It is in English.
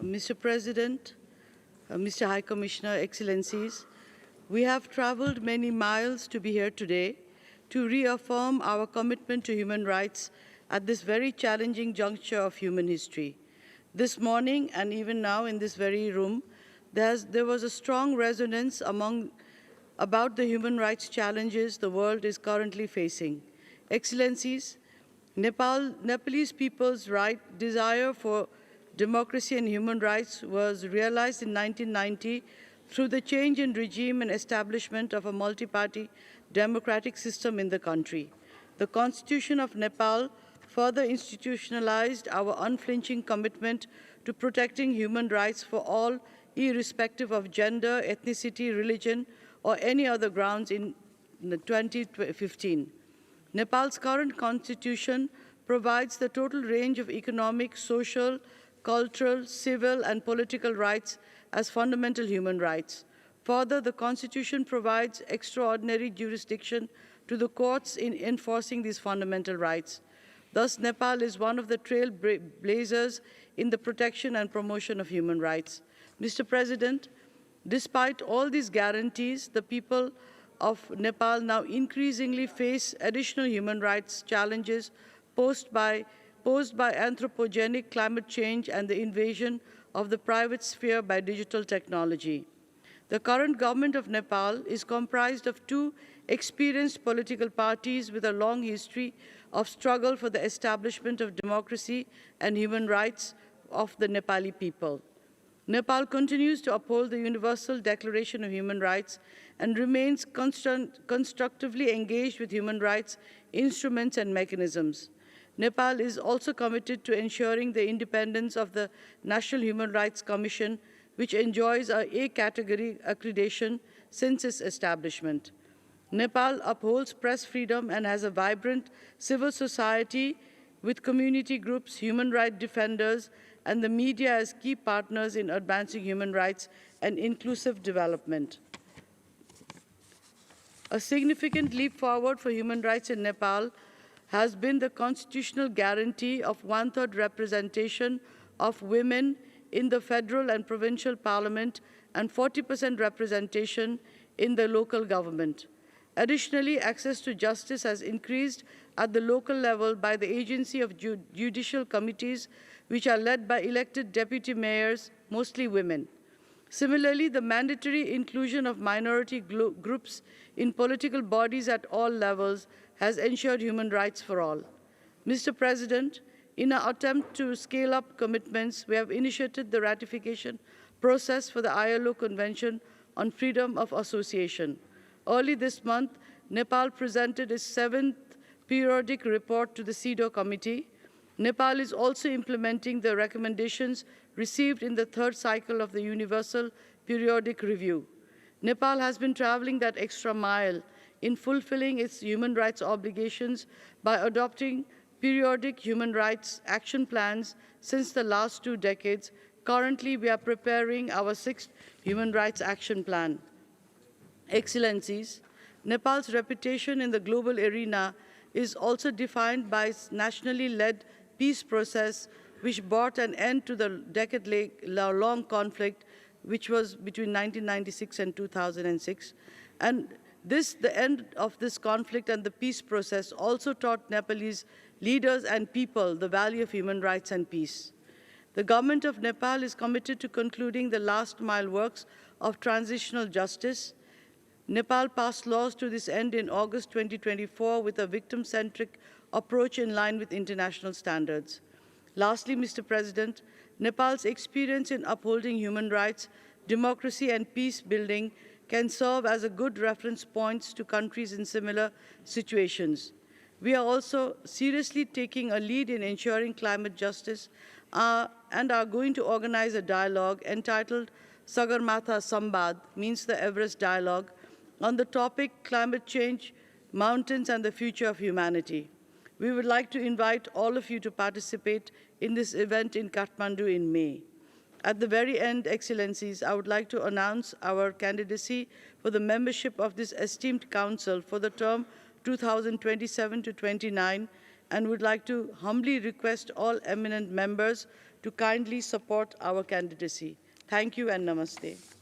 Mr. President, Mr. High Commissioner, Excellencies, we have traveled many miles to be here today to reaffirm our commitment to human rights at this very challenging juncture of human history. This morning, and even now in this very room, there was a strong resonance about the human rights challenges the world is currently facing. Excellencies, Nepalese people's desire for democracy and human rights was realized in 1990 through the change in regime and establishment of a multi-party democratic system in the country. The Constitution of Nepal further institutionalized our unflinching commitment to protecting human rights for all, irrespective of gender, ethnicity, religion, or any other grounds in 2015. Nepal's current constitution provides the total range of economic, social, cultural, civil, and political rights as fundamental human rights. Further, the Constitution provides extraordinary jurisdiction to the courts in enforcing these fundamental rights. Thus, Nepal is one of the trailblazers in the protection and promotion of human rights. Mr. President, despite all these guarantees, the people of Nepal now increasingly face additional human rights challenges posed by anthropogenic climate change and the invasion of the private sphere by digital technology. The current government of Nepal is comprised of two experienced political parties with a long history of struggle for the establishment of democracy and human rights of the Nepali people. Nepal continues to uphold the Universal Declaration of Human Rights and remains constructively engaged with human rights instruments and mechanisms. Nepal is also committed to ensuring the independence of the National Human Rights Commission, which enjoys a A-category accreditation since its establishment. Nepal upholds press freedom and has a vibrant civil society with community groups, human rights defenders, and the media as key partners in advancing human rights and inclusive development. A significant leap forward for human rights in Nepal has been the constitutional guarantee of one-third representation of women in the federal and provincial parliament and 40% representation in the local government. Additionally, access to justice has increased at the local level by the agency of judicial committees, which are led by elected deputy mayors, mostly women. Similarly, the mandatory inclusion of minority groups in political bodies at all levels has ensured human rights for all. Mr. President, in our attempt to scale up commitments, we have initiated the ratification process for the ILO Convention on Freedom of Association. Early this month, Nepal presented its 7th periodic report to the CEDAW committee. Nepal is also implementing the recommendations received in the 3rd cycle of the Universal Periodic Review. Nepal has been traveling that extra mile in fulfilling its human rights obligations by adopting periodic human rights action plans since the last 2 decades. Currently, we are preparing our 6th Human Rights Action Plan. Excellencies, Nepal's reputation in the global arena is also defined by its nationally led peace process, which brought an end to the decade-long conflict, which was between 1996 and 2006. And the end of this conflict and the peace process also taught Nepalese leaders and people the value of human rights and peace. The government of Nepal is committed to concluding the last-mile works of transitional justice. Nepal passed laws to this end in August 2024 with a victim-centric approach in line with international standards. Lastly, Mr. President, Nepal's experience in upholding human rights, democracy, and peace building can serve as a good reference points to countries in similar situations. We are also seriously taking a lead in ensuring climate justice and are going to organize a dialogue entitled Sagarmatha Sambad, means the Everest Dialogue, on the topic climate change, mountains, and the future of humanity. We would like to invite all of you to participate in this event in Kathmandu in May. At the very end, Excellencies, I would like to announce our candidacy for the membership of this esteemed Council for the term 2027 to 29, and would like to humbly request all eminent members to kindly support our candidacy. Thank you and namaste.